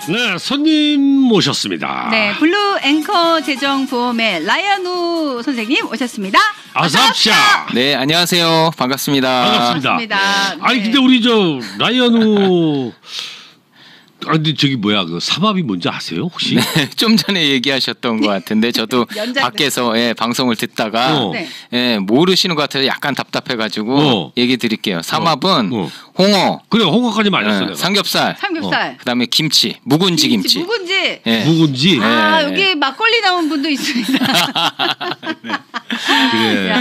네, 손님 모셨습니다. 네, 블루 앵커 재정보험의 라이언우 선생님 오셨습니다. 어서오십시오. 네, 안녕하세요. 반갑습니다. 반갑습니다. 네. 아니 근데 우리 저 라이언우 근데 저기 뭐야 그 삼합이 뭔지 아세요 혹시? 네, 좀 전에 얘기하셨던 것 같은데 저도 밖에서 방송을 듣다가 네. 모르시는 것 같아서 약간 답답해가지고 얘기 드릴게요. 삼합은 홍어, 그래 홍어까지 말했어. 삼겹살, 그다음에 김치, 묵은지 김치. 묵은지. 네. 묵은지. 아 여기 막걸리 나온 분도 있습니다. 네. 그래.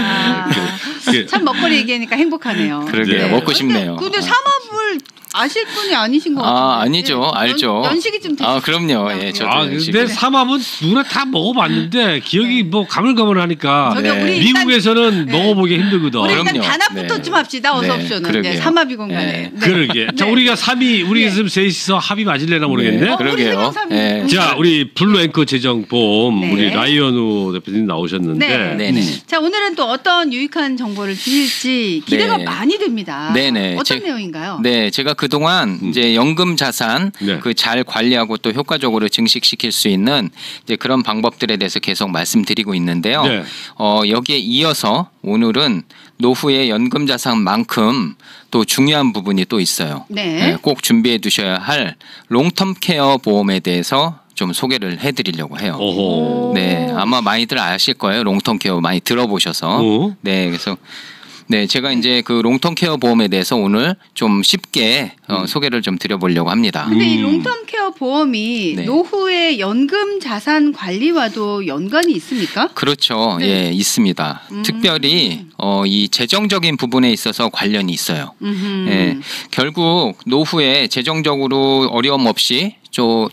그래. 참 먹거리 얘기하니까 행복하네요. 그러게요. 네. 먹고 싶네요. 근데 삼합을 아실 분이 아니신 것 같아요. 아, 아니죠. 알죠. 연식이 좀 되시죠. 아, 그럼요. 예, 저도 근데 삼합은 누구나 다 먹어봤는데 기억이 뭐 가물가물하니까 미국에서는 먹어보기 힘들거든. 우리 일단 단합부터 좀 합시다. 어서 옵쇼는 삼합이 공간에. 그러게. 자, 우리가 3위 우리 지금 셋이서 합이 맞을래나 모르겠네. 그러게요. 자, 우리 블루 앵커 재정보험 우리 라이언우 대표님 나오셨는데. 자, 오늘은 또 어떤 유익한 정보를 주실지 기대가 많이 됩니다. 네네. 어떤 내용인가요? 네, 제가 그동안 이제 연금 자산 그 잘 관리하고 또 효과적으로 증식시킬 수 있는 이제 그런 방법들에 대해서 계속 말씀드리고 있는데요. 여기에 이어서 오늘은 노후의 연금 자산만큼 또 중요한 부분이 또 있어요. 꼭 준비해 두셔야 할 롱텀 케어 보험에 대해서 좀 소개를 해드리려고 해요. 네, 아마 많이들 아실 거예요. 롱텀 케어 많이 들어보셔서. 네, 그래서. 네, 제가 이제 그 롱텀 케어 보험에 대해서 오늘 좀 쉽게 소개를 좀 드려보려고 합니다. 근데 이 롱텀 케어 보험이 노후의 연금 자산 관리와도 연관이 있습니까? 그렇죠. 예, 있습니다. 특별히 이 재정적인 부분에 있어서 관련이 있어요. 예, 결국 노후에 재정적으로 어려움 없이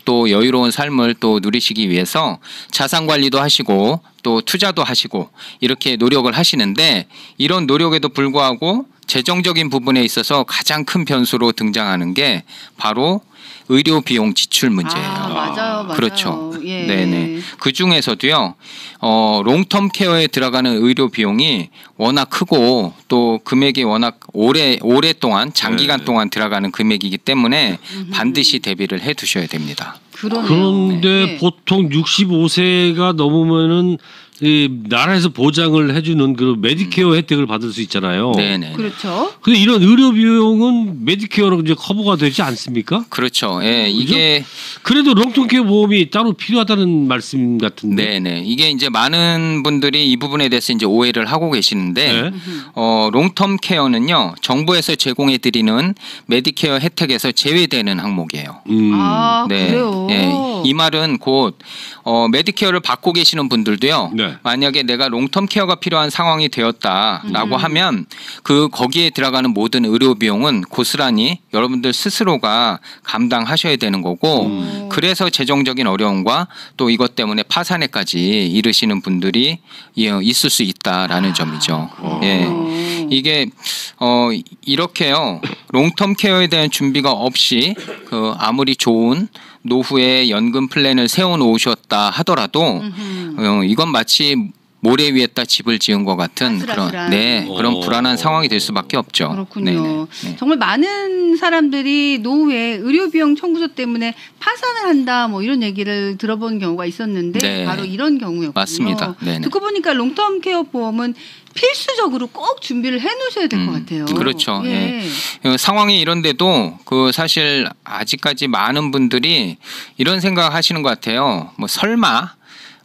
또 여유로운 삶을 또 누리시기 위해서 자산 관리도 하시고 또 투자도 하시고 이렇게 노력을 하시는데 이런 노력에도 불구하고 재정적인 부분에 있어서 가장 큰 변수로 등장하는 게 바로 의료 비용 지출 문제예요. 맞아요. 그렇죠. 네네. 그 중에서도요, 롱텀 케어에 들어가는 의료 비용이 워낙 크고 또 금액이 워낙 오랫동안 장기간 동안 들어가는 금액이기 때문에 반드시 대비를 해 두셔야 됩니다. 그런데 보통 65세가 넘으면은 이 나라에서 보장을 해주는 그 메디케어 혜택을 받을 수 있잖아요. 네네. 그렇죠. 근데 이런 의료 비용은 메디케어로 이제 커버가 되지 않습니까? 그렇죠. 예, 이게 그래도 롱텀 케어 보험이 따로 필요하다는 말씀 같은데. 네네. 이게 이제 많은 분들이 이 부분에 대해서 이제 오해를 하고 계시는데, 롱텀 케어는요 정부에서 제공해드리는 메디케어 혜택에서 제외되는 항목이에요. 그래요. 예, 이 말은 곧 메디케어를 받고 계시는 분들도요. 만약에 내가 롱텀 케어가 필요한 상황이 되었다라고 하면 거기에 들어가는 모든 의료 비용은 고스란히 여러분들 스스로가 감당하셔야 되는 거고 그래서 재정적인 어려움과 또 이것 때문에 파산에까지 이르시는 분들이 있을 수 있다라는 점이죠. 예. 이게 이렇게요. 롱텀 케어에 대한 준비가 없이 아무리 좋은 노후에 연금 플랜을 세워 놓으셨다 하더라도 이건 마치 모래 위에다 집을 지은 것 같은 그런 불안한 상황이 될 수밖에 없죠. 그렇군요. 정말 많은 사람들이 노후에 의료 비용 청구서 때문에 파산을 한다 뭐 이런 얘기를 들어본 경우가 있었는데 바로 이런 경우였군요. 맞습니다. 듣고 보니까 롱텀 케어 보험은 필수적으로 꼭 준비를 해놓으셔야 될 것 같아요. 그렇죠. 상황이 이런데도 사실 아직까지 많은 분들이 이런 생각하시는 것 같아요. 뭐 설마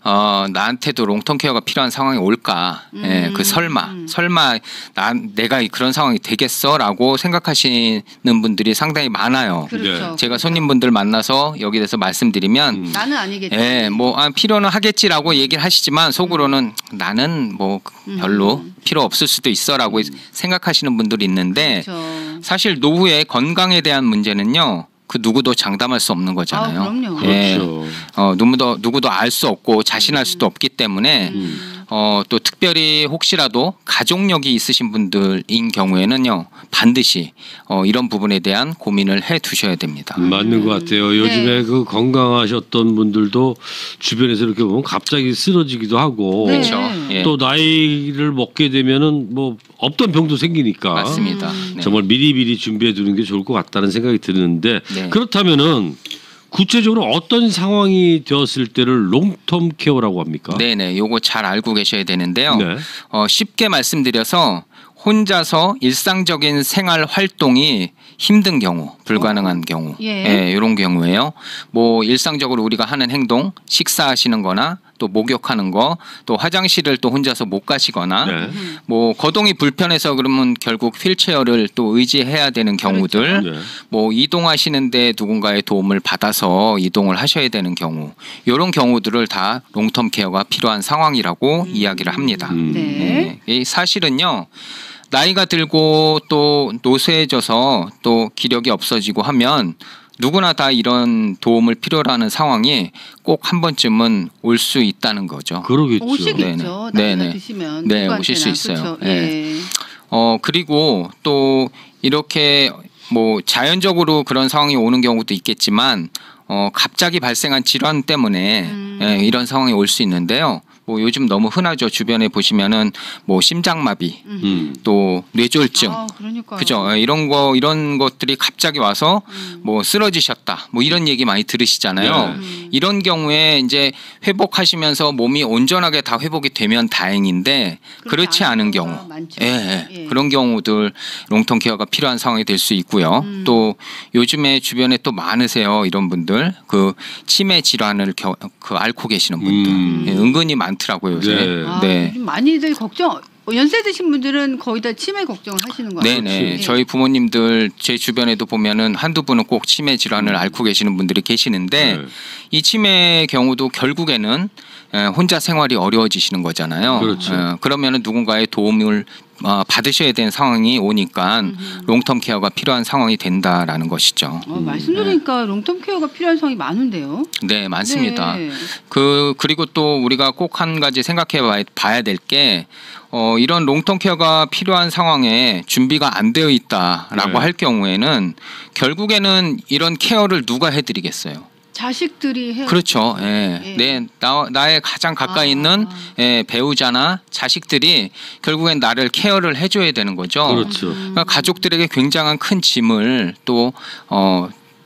나한테도 롱텀 케어가 필요한 상황이 올까? 그 설마 내가 그런 상황이 되겠어라고 생각하시는 분들이 상당히 많아요. 그렇죠. 제가 손님분들 만나서 여기 대해서 말씀드리면 나는 아니겠지. 필요는 하겠지라고 얘기를 하시지만 속으로는 나는 뭐 별로 필요 없을 수도 있어라고 생각하시는 분들이 있는데 사실 노후의 건강에 대한 문제는요. 그 누구도 장담할 수 없는 거잖아요. 그럼요. 그렇죠. 누구도 알 수 없고 자신할 수도 없기 때문에 또 특별히 혹시라도 가족력이 있으신 분들인 경우에는요 반드시 이런 부분에 대한 고민을 해 두셔야 됩니다. 맞는 것 같아요. 요즘에 그 건강하셨던 분들도 주변에서 이렇게 보면 갑자기 쓰러지기도 하고 또 나이를 먹게 되면은 뭐 없던 병도 생기니까 맞습니다. 정말 미리미리 준비해 두는 게 좋을 것 같다는 생각이 드는데 그렇다면은 구체적으로 어떤 상황이 되었을 때를 롱텀 케어라고 합니까? 네네, 요거 잘 알고 계셔야 되는데요. 네. 쉽게 말씀드려서 혼자서 일상적인 생활 활동이 힘든 경우, 불가능한 경우, 예, 이런 경우에요. 뭐 일상적으로 우리가 하는 행동, 식사하시는 거나 또 목욕하는 거, 또 화장실을 또 혼자서 못 가시거나 네. 뭐 거동이 불편해서 그러면 결국 휠체어를 또 의지해야 되는 경우들, 그렇죠. 네. 뭐 이동하시는데 누군가의 도움을 받아서 이동을 하셔야 되는 경우, 이런 경우들을 다 롱텀 케어가 필요한 상황이라고 이야기를 합니다. 네. 이 사실은요. 나이가 들고 또 노쇠해져서 또 기력이 없어지고 하면 누구나 다 이런 도움을 필요로 하는 상황이 꼭 한 번쯤은 올 수 있다는 거죠. 그러겠죠. 오시겠죠. 나이가 드시면. 네, 오실 수 있어요. 그렇죠. 네. 그리고 또 이렇게 뭐 자연적으로 그런 상황이 오는 경우도 있겠지만 갑자기 발생한 질환 때문에 이런 상황이 올 수 있는데요. 뭐 요즘 너무 흔하죠. 주변에 보시면은 뭐 심장마비, 또 뇌졸중, 그죠? 이런 것들이 갑자기 와서 뭐 쓰러지셨다, 뭐 이런 얘기 많이 들으시잖아요. 이런 경우에 이제 회복하시면서 몸이 온전하게 다 회복이 되면 다행인데 그렇지 않은 경우, 그런 경우들 롱텀 케어가 필요한 상황이 될 수 있고요. 또 요즘에 주변에 또 많으세요. 이런 분들 그 치매 질환을 앓고 계시는 분들 은근히 많더라고요. 요새. 네. 요즘 많이들 연세 드신 분들은 거의 다 치매 걱정을 하시는 거예요. 네네. 네. 저희 부모님들 제 주변에도 보면은 한두 분은 꼭 치매 질환을 앓고 계시는 분들이 계시는데 이 치매 경우도 결국에는 혼자 생활이 어려워지시는 거잖아요. 그렇죠. 그러면은 누군가의 도움을 받으셔야 되는 상황이 오니까 롱텀 케어가 필요한 상황이 된다라는 것이죠. 말씀 들으니까 롱텀 케어가 필요한 상황이 많은데요. 네, 많습니다. 네. 그리고 또 우리가 꼭 한 가지 생각해 봐야 될 게 이런 롱텀 케어가 필요한 상황에 준비가 안 되어 있다라고 할 경우에는 결국에는 이런 케어를 누가 해드리겠어요? 자식들이 해요. 그렇죠. 나의 가장 가까이 있는 배우자나 자식들이 결국엔 나를 케어를 해줘야 되는 거죠. 그렇죠. 그러니까 가족들에게 굉장한 큰 짐을 또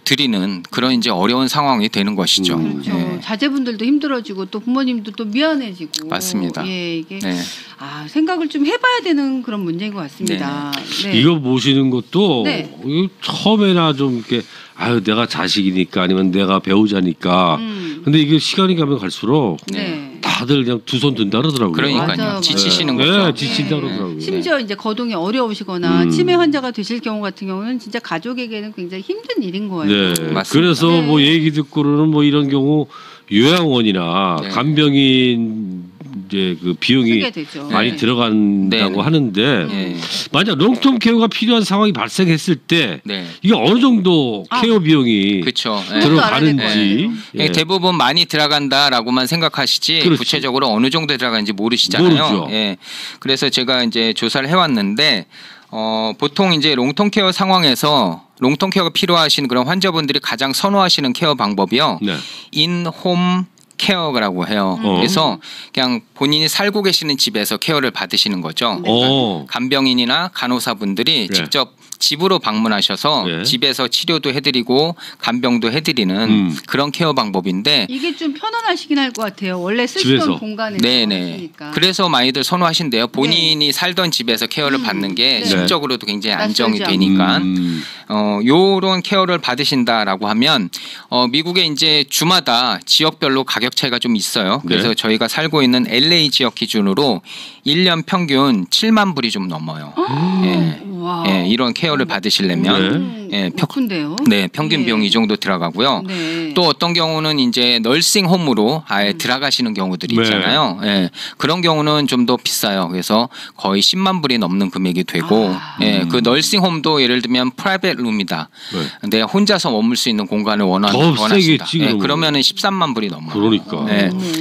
드리는 그런 이제 어려운 상황이 되는 것이죠. 그렇죠. 자제분들도 힘들어지고 또 부모님도 또 미안해지고. 맞습니다. 이게 생각을 좀 해봐야 되는 그런 문제인 것 같습니다. 네. 이거 보시는 것도 처음에나 좀 이렇게 내가 자식이니까 아니면 내가 배우자니까. 근데 이게 시간이 가면 갈수록 다들 그냥 두 손 든다 그러더라고요. 그러니까요. 맞아. 지치시는 거죠. 지친다 그러더라고요. 심지어 이제 거동이 어려우시거나 치매 환자가 되실 경우 같은 경우는 진짜 가족에게는 굉장히 힘든 일인 거예요. 맞습니다. 그래서 뭐 얘기 듣고는 뭐 이런 경우 요양원이나 간병인 이제 그 비용이 많이 들어간다고 하는데 만약 롱텀 케어가 필요한 상황이 발생했을 때 이게 어느 정도 케어 비용이 들어가는지 대부분 많이 들어간다라고만 생각하시지 구체적으로 어느 정도 들어가는지 모르시잖아요. 그래서 제가 이제 조사를 해왔는데 보통 이제 롱텀 케어 상황에서 롱텀 케어가 필요하신 그런 환자분들이 가장 선호하시는 케어 방법이요. 인홈 케어라고 해요. 그래서 그냥 본인이 살고 계시는 집에서 케어를 받으시는 거죠. 그러니까 간병인이나 간호사분들이 직접 집으로 방문하셔서 집에서 치료도 해드리고 간병도 해드리는 그런 케어 방법인데 이게 좀 편안하시긴 할 것 같아요. 원래 쓰시던 공간에서. 네네. 그래서 많이들 선호하신대요. 본인이 살던 집에서 케어를 받는 게 심적으로도 굉장히 안정이 되니까. 요런 케어를 받으신다라고 하면 미국에 이제 주마다 지역별로 가격 차이가 좀 있어요. 그래서 저희가 살고 있는 LA 지역 기준으로 1년 평균 7만 불이 좀 넘어요. 이런 케어를 받으시려면 높은데요? 평균 비용 이 정도 들어가고요. 또 어떤 경우는 이제 널싱홈으로 아예 들어가시는 경우들이 있잖아요. 그런 경우는 좀 더 비싸요. 그래서 거의 10만 불이 넘는 금액이 되고 그 널싱홈도 예를 들면 프라이빗 룸이다. 내가 혼자서 머물 수 있는 공간을 원하신다. 그러면은 13만 불이 넘어요. 그러니까.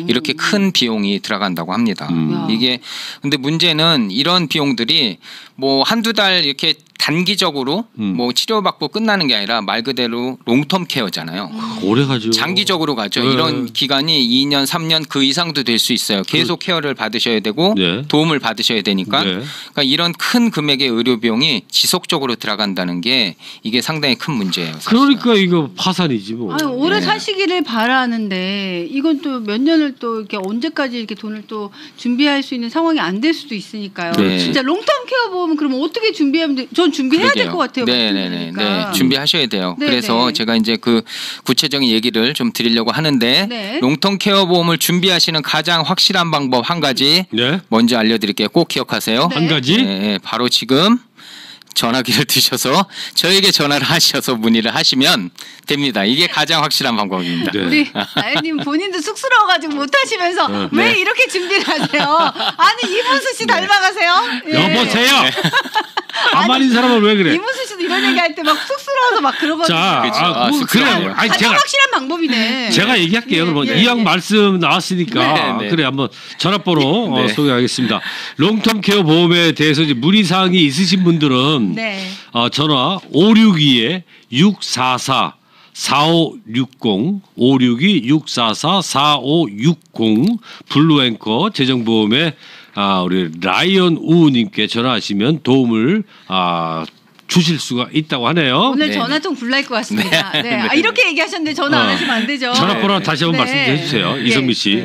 이렇게 큰 비용이 들어간다고 합니다. 이게 근데 문제는 이런 비용들이 뭐 한두 달 이렇게 단기적으로 뭐 치료받고 끝나는 게 아니라 말 그대로 롱텀 케어잖아요. 오래 가죠. 장기적으로 가죠. 이런 기간이 2년, 3년 그 이상도 될 수 있어요. 계속 케어를 받으셔야 되고 도움을 받으셔야 되니까. 그러니까 이런 큰 금액의 의료 비용이 지속적으로 들어간다는 게 이게 상당히 큰 문제예요. 사실은. 그러니까 이거 파산이지 뭐. 아유, 오래 사시기를 바라는데 이건 또 몇 년을 또 이렇게 언제까지 이렇게 돈을 또 준비할 수 있는 상황이 안 될 수도 있으니까요. 진짜 롱텀 케어 보험은 그러면 어떻게 준비하면 돼? 전 준비해야 될 것 같아요. 네, 준비하셔야 돼요. 그래서 제가 이제 그 구체적인 얘기를 좀 드리려고 하는데 롱텀 케어 보험을 준비하시는 가장 확실한 방법 한 가지 먼저 알려드릴게요. 꼭 기억하세요. 한 가지? 바로 지금 전화기를 드셔서 저에게 전화를 하셔서 문의를 하시면 됩니다. 이게 가장 확실한 방법입니다. 우리 나연님 본인도 쑥스러워가지고 못하시면서 왜 이렇게 준비를 하세요? 아니 이문수 씨 닮아가세요? 여보세요. 가만히 있는 사람은 왜 그래? 이문수 씨도 이런 얘기할 때 막 쑥스러워서 막 그러거든요. 자, 그래. 가장 확실한 방법이네. 제가 얘기할게요. 그러면 이왕 말씀 나왔으니까 그래 한번 전화번호 소개하겠습니다. 롱텀 케어 보험에 대해서 이제 문의 사항이 있으신 분들은 전화 562-644 4560 562-644-4560 블루앵커 재정보험에 우리 라이언 우우님께 전화하시면 도움을 주실 수가 있다고 하네요. 오늘 전화통 불날 것 같습니다. 이렇게 얘기하셨는데 전화 안 하시면 안 되죠. 전화번호 다시 한번 말씀 해 주세요. 이선미 씨.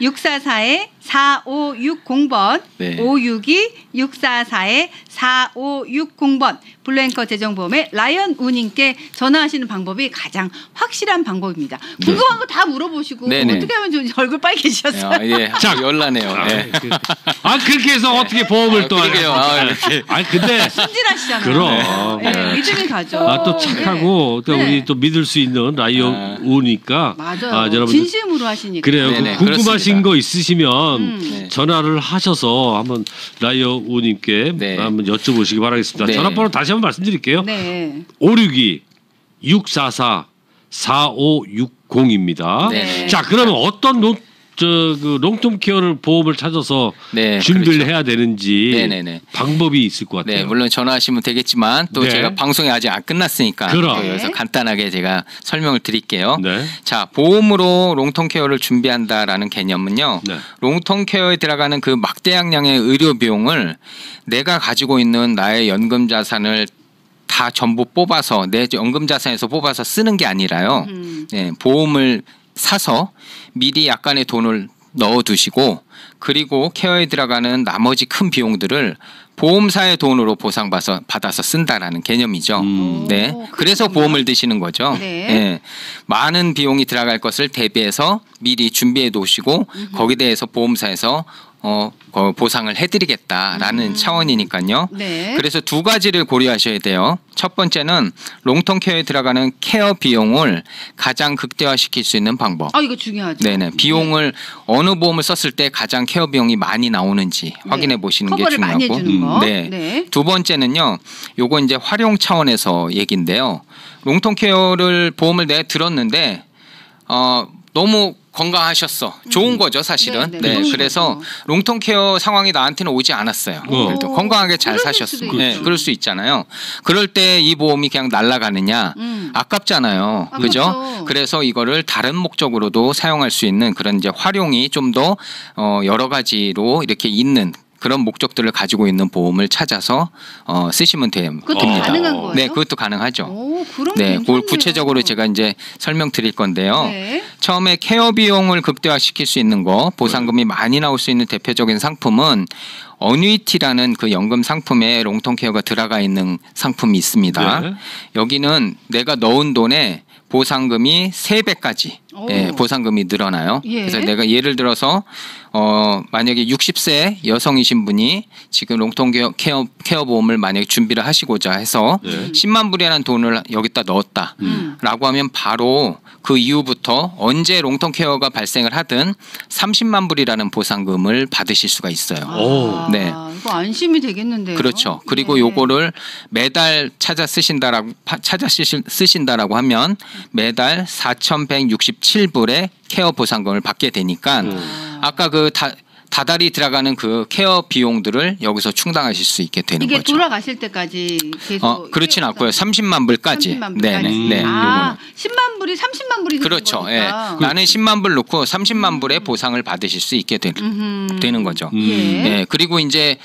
562-644-4560번 562-644-4560번 블루앵커 재정보험의 라이언 우님께 전화하시는 방법이 가장 확실한 방법입니다. 궁금한 거 다 물어보시고 어떻게 하면 좋은지 얼굴 빨개지셨어요. 자, 열나네요. 그렇게 해서 어떻게 보험을 또 그러게요. 근데 순진하시잖아요. 그럼 믿음이 가죠. 또 착하고 또 우리 또 믿을 수 있는 라이언 우니까 맞아요. 여러분 진심으로 하시니까. 그래요. 궁금하신 거 있으시면 전화를 하셔서 한번 라이언 우님께 한번 여쭤보시기 바라겠습니다. 전화번호 다시 한번 말씀드릴게요. 562-644-4560입니다. 자, 그러면 어떤 그 롱텀 케어를 보험을 찾아서 준비를 해야 되는지 방법이 있을 것 같아요. 물론 전화하시면 되겠지만 또 제가 방송이 아직 안 끝났으니까 여기서 간단하게 제가 설명을 드릴게요. 자, 보험으로 롱텀 케어를 준비한다라는 개념은요. 롱텀 케어에 들어가는 그 막대양량의 의료 비용을 내가 가지고 있는 나의 연금 자산을 다 전부 뽑아서 내 연금 자산에서 뽑아서 쓰는 게 아니라요. 보험을 사서 미리 약간의 돈을 넣어두시고 그리고 케어에 들어가는 나머지 큰 비용들을 보험사의 돈으로 보상받아서 쓴다라는 개념이죠. 그래서 보험을 드시는 거죠. 많은 비용이 들어갈 것을 대비해서 미리 준비해 놓으시고 거기에 대해서 보험사에서 보상을 해드리겠다라는 차원이니까요. 그래서 두 가지를 고려하셔야 돼요. 첫 번째는 롱텀 케어에 들어가는 케어 비용을 가장 극대화시킬 수 있는 방법. 이거 중요하죠. 비용을 어느 보험을 썼을 때 가장 케어 비용이 많이 나오는지 확인해 보시는 게 중요하고. 많이 해주는 거. 두 번째는요. 요거 이제 활용 차원에서 얘기인데요. 롱텀 케어를 보험을 내가 들었는데 너무 건강하셨어. 좋은 거죠, 사실은. 그래서 롱텀 케어 상황이 나한테는 오지 않았어요. 건강하게 잘 사셨습니다. 그럴 수 있잖아요. 그럴 때 이 보험이 그냥 날아가느냐? 아깝잖아요. 그죠? 그래서 이거를 다른 목적으로도 사용할 수 있는 그런 이제 활용이 좀 더 여러 가지로 이렇게 있는 그런 목적들을 가지고 있는 보험을 찾아서 쓰시면 됩니다. 그것도 가능한 거예요? 네, 그것도 가능하죠. 그럼 그걸 구체적으로 제가 이제 설명드릴 건데요. 처음에 케어 비용을 극대화시킬 수 있는 거, 보상금이 많이 나올 수 있는 대표적인 상품은 어뉴이티라는 그 연금 상품에 롱텀 케어가 들어가 있는 상품이 있습니다. 여기는 내가 넣은 돈에 보상금이 3배까지 보상금이 늘어나요. 그래서 내가 예를 들어서 만약에 60세 여성이신 분이 지금 롱텀 케어 보험을 만약에 준비를 하시고자 해서 10만 불이라는 돈을 여기다 넣었다라고 하면 바로 그 이후부터 언제 롱텀 케어가 발생을 하든 30만 불이라는 보상금을 받으실 수가 있어요. 이거 안심이 되겠는데요. 그렇죠. 그리고 요거를 매달 찾아 쓰신다라고 하면 매달 4,167불의 케어 보상금을 받게 되니까 아까 그 다달이 들어가는 그 케어 비용들을 여기서 충당하실 수 있게 되는 이게 거죠. 돌아가실 때까지 계속 그렇진 않고요. 30만 불까지. 30만 불까지. 네. 아, 10만 불이 30만 불이 그렇죠. 되는 거니까. 나는 10만 불 넣고 30만 불의 보상을 받으실 수 있게 되는 거죠. 네. 그리고 이제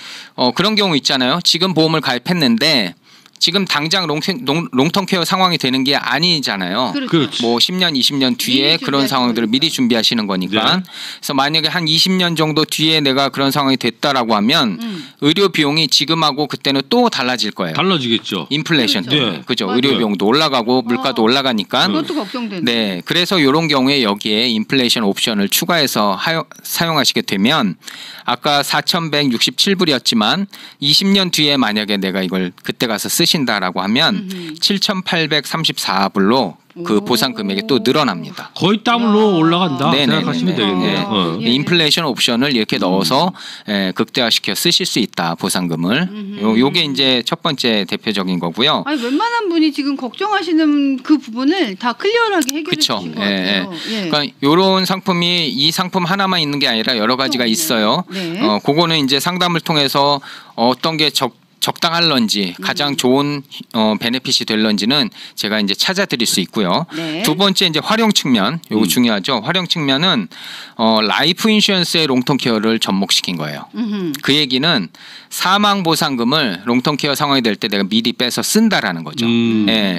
그런 경우 있잖아요. 지금 보험을 가입했는데 지금 당장 롱텀 케어 상황이 되는 게 아니잖아요. 그렇죠. 뭐 10년, 20년 뒤에 그런 상황들을 미리 준비하시는 거니까. 네. 그래서 만약에 한 20년 정도 뒤에 내가 그런 상황이 됐다라고 하면 의료 비용이 지금하고 그때는 또 달라질 거예요. 달라지겠죠. 인플레이션 그렇죠. 때문에. 그죠. 의료 비용도 올라가고 물가도 올라가니까. 그것도 걱정되네. 네. 그래서 이런 경우에 여기에 인플레이션 옵션을 추가해서 사용하시게 되면 아까 4,167불이었지만 20년 뒤에 만약에 내가 이걸 그때 가서 쓰신다라고 하면 7,834불로 그 보상 금액이 또 늘어납니다. 거의 더블로 올라간다 생각하시면 되겠네요. 인플레이션 옵션을 이렇게 넣어서 극대화시켜 쓰실 수 있다 보상금을. 요게 이제 첫 번째 대표적인 거고요. 아니, 웬만한 분이 지금 걱정하시는 그 부분을 다 클리어하게 해결해 주신 것 같아요. 그러니까 이런 상품이 이 상품 하나만 있는 게 아니라 여러 가지가 있어요. 네. 그거는 이제 상담을 통해서 어떤 게 적당할런지 가장 좋은 베네핏이 될런지는 제가 이제 찾아드릴 수 있고요. 네. 두 번째 이제 활용 측면, 요거 중요하죠. 활용 측면은 라이프 인슈런스의 롱텀 케어를 접목시킨 거예요. 그 얘기는 사망 보상금을 롱텀 케어 상황이 될 때 내가 미리 빼서 쓴다라는 거죠.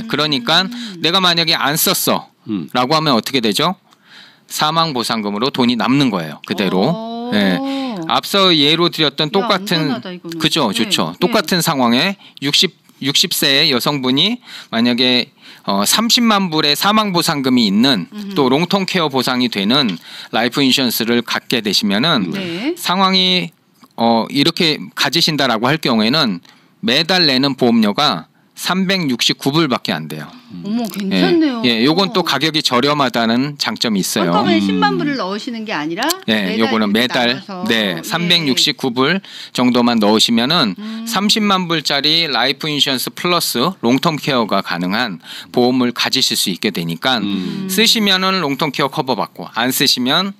그러니까 내가 만약에 안 썼어라고 하면 어떻게 되죠? 사망 보상금으로 돈이 남는 거예요. 그대로. 앞서 예로 드렸던 똑같은 그죠, 좋죠. 똑같은 상황에 60세의 여성분이 만약에 30만 불의 사망 보상금이 있는 또 롱텀 케어 보상이 되는 라이프 인슈런스를 갖게 되시면은 상황이 이렇게 가지신다라고 할 경우에는 매달 내는 보험료가 369불밖에 안 돼요. 어머, 괜찮네요. 요건 또 가격이 저렴하다는 장점이 있어요. 한꺼번에 10만 불을 넣으시는 게 아니라 요거는 매달 369불 정도만 넣으시면은 30만 불짜리 라이프 인슈런스 플러스 롱텀 케어가 가능한 보험을 가지실 수 있게 되니까 쓰시면은 롱텀 케어 커버 받고 안 쓰시면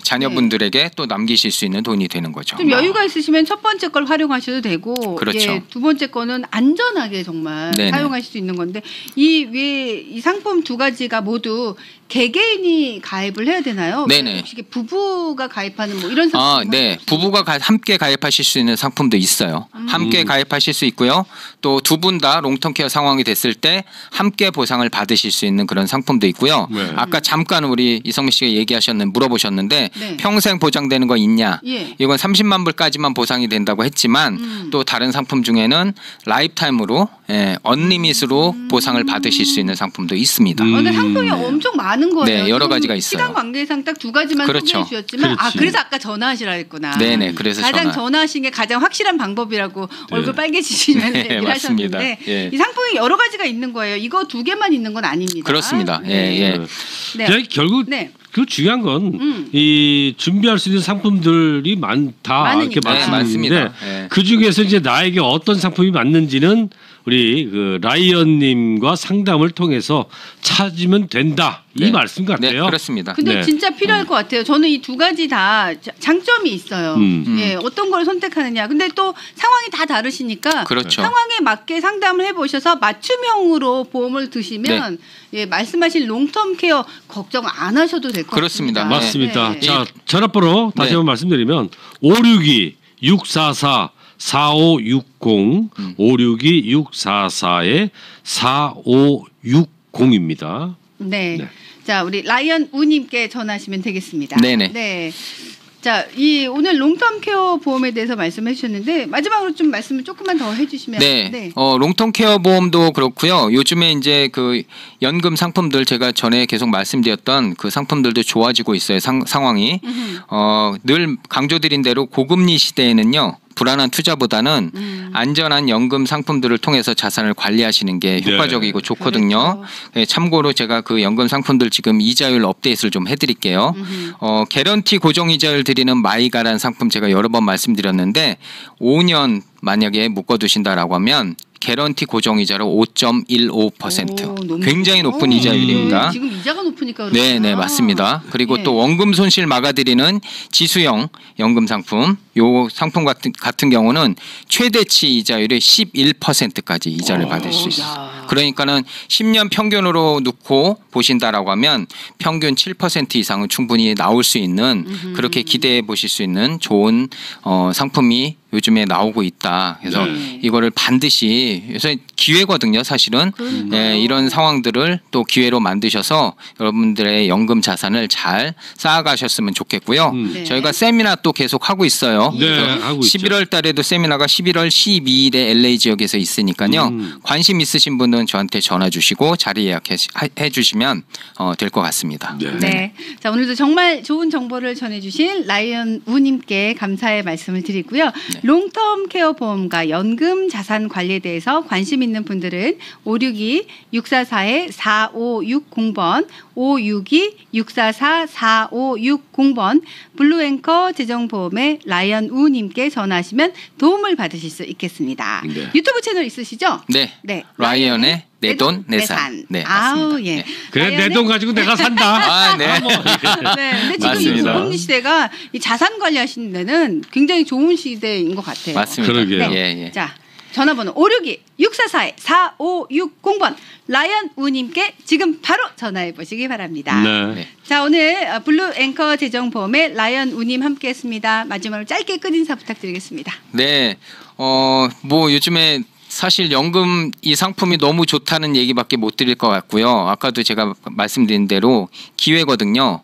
자녀분들에게 또 남기실 수 있는 돈이 되는 거죠. 좀 여유가 있으시면 첫 번째 걸 활용하셔도 되고, 그렇죠. 두 번째 거는 안전하게 정말 사용하실 수 있는 건데 이 상품 두 가지가 모두 개개인이 가입을 해야 되나요? 네네. 혹시 부부가 가입하는 뭐 이런 상품? 네, 부부가 함께 가입하실 수 있는 상품도 있어요. 함께 가입하실 수 있고요. 또 두 분 다 롱텀 케어 상황이 됐을 때 함께 보상을 받으실 수 있는 그런 상품도 있고요. 아까 잠깐 우리 이성미 씨가 물어보셨는데 평생 보장되는 거 있냐? 이건 30만 불까지만 보상이 된다고 했지만 또 다른 상품 중에는 라이프타임으로 언리밋으로 보상을 받으실 수 있는 상품도 있습니다. 근데 상품이 엄청 많은 거예요. 네, 여러 가지가 있어요. 시간 관계상 딱 두 가지만 소개해 주셨지만 그래서 아까 전화하시라 했구나. 네네, 그래서 가장 전화하신 게 가장 확실한 방법이라고 얼굴 빨개지시면 얘기를 하셨는데 이 상품이 여러 가지가 있는 거예요. 이거 두 개만 있는 건 아닙니다. 그렇습니다. 결국 그 중요한 건 이 준비할 수 있는 상품들이 많다 이렇게 말씀드리는데 그 중에서 이제 나에게 어떤 상품이 맞는지는 우리 그 라이언님과 상담을 통해서 찾으면 된다 이 말씀 같아요. 네, 그렇습니다. 근데 진짜 필요할 것 같아요. 저는 이 두 가지 다 장점이 있어요. 어떤 걸 선택하느냐. 근데 또 상황이 다 다르시니까 상황에 맞게 상담을 해보셔서 맞춤형으로 보험을 드시면 말씀하신 롱텀 케어 걱정 안 하셔도 될 것 같습니다. 그렇습니다. 맞습니다. 자, 전화번호 다시 한번 말씀드리면 562-644-4560 562-644-4560입니다. 네. 자, 우리 라이언 우님께 전화하시면 되겠습니다. 네네. 네. 자, 오늘 롱텀 케어 보험에 대해서 말씀해 주셨는데 마지막으로 좀 말씀을 조금만 더 해주시면. 롱텀 케어 보험도 그렇고요. 요즘에 이제 그 연금 상품들 제가 전에 계속 말씀드렸던 그 상품들도 좋아지고 있어요. 상황이. 늘 강조드린 대로 고금리 시대에는요. 불안한 투자보다는 안전한 연금 상품들을 통해서 자산을 관리하시는 게 효과적이고 좋거든요. 참고로 제가 그 연금 상품들 지금 이자율 업데이트를 좀 해드릴게요. 개런티 고정이자율 드리는 마이가라는 상품 제가 여러 번 말씀드렸는데 5년 만약에 묶어두신다라고 하면 개런티 고정이자로 5.15%. 굉장히 높은 이자율입니다. 지금 이자가 높으니까 네, 네, 맞습니다. 그리고 또 원금 손실 막아드리는 지수형 연금 상품, 요 상품 같은 경우는 최대치 이자율이 11%까지 이자를 받을 수 있어요. 그러니까는 10년 평균으로 놓고 보신다라고 하면 평균 7% 이상은 충분히 나올 수 있는 그렇게 기대해 보실 수 있는 좋은 상품이 요즘에 나오고 있다. 그래서 이거를 반드시 요새 기회거든요, 사실은. 예, 이런 상황들을 또 기회로 만드셔서 여러분들의 연금 자산을 잘 쌓아가셨으면 좋겠고요. 저희가 세미나 또 계속 하고 있어요. 네, 하고 있죠. 11월 달에도 세미나가 11월 12일에 LA 지역에서 있으니까요. 관심 있으신 분은 저한테 전화 주시고 자리 예약해 주시면 될 것 같습니다. 네. 자, 오늘도 정말 좋은 정보를 전해주신 라이언 우님께 감사의 말씀을 드리고요. 롱텀 케어 보험과 연금 자산 관리에 대해서 관심 있는 분들은 562-644-4560번 562-644-4560번 블루앵커 재정보험의 라이언 우님께 전화하시면 도움을 받으실 수 있겠습니다. 네. 유튜브 채널 있으시죠? 네. 라이언의 내 돈 내산. 네, 아우, 맞습니다. 예. 네. 그래 내 돈 가지고 내가 산다. 네. 네. 근데 지금 맞습니다. 이 금리 시대가 이 자산 관리하시는 데는 굉장히 좋은 시대인 것 같아요. 맞습니다. 그러게요. 예. 자, 전화번호 562-644-4560번 라이언 우님께 지금 바로 전화해 보시기 바랍니다. 네. 자, 오늘 블루 앵커 재정보험의 라이언 우님 함께했습니다. 마지막으로 짧게 끝인사 부탁드리겠습니다. 네. 뭐 요즘에 사실 연금 이 상품이 너무 좋다는 얘기밖에 못 드릴 것 같고요. 아까도 제가 말씀드린 대로 기회거든요.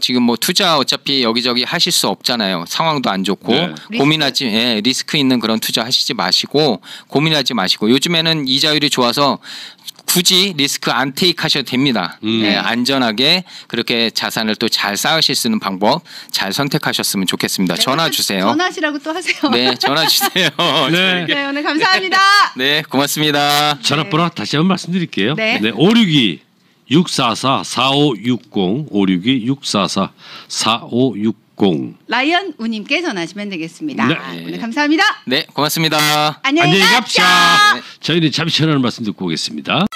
지금 뭐 투자 어차피 여기저기 하실 수 없잖아요. 상황도 안 좋고 고민하지 리스크 있는 그런 투자 하시지 마시고 고민하지 마시고 요즘에는 이자율이 좋아서 굳이 리스크 안 테이크 하셔도 됩니다. 안전하게 그렇게 자산을 또 잘 쌓으실 수 있는 방법 잘 선택하셨으면 좋겠습니다. 전화 주세요. 전화하시라고 또 하세요. 네, 전화 주세요. 네. 네, 오늘 감사합니다. 네, 고맙습니다. 전화번호 다시 한번 말씀드릴게요. 네. 562-644-4560 562-644-4560 라이언 우님께 전화하시면 되겠습니다. 네. 오늘 감사합니다. 네, 고맙습니다. 안녕히 안녕히 갑시다. 갑시다. 저희는 잠시 전화를 말씀 듣고 오겠습니다.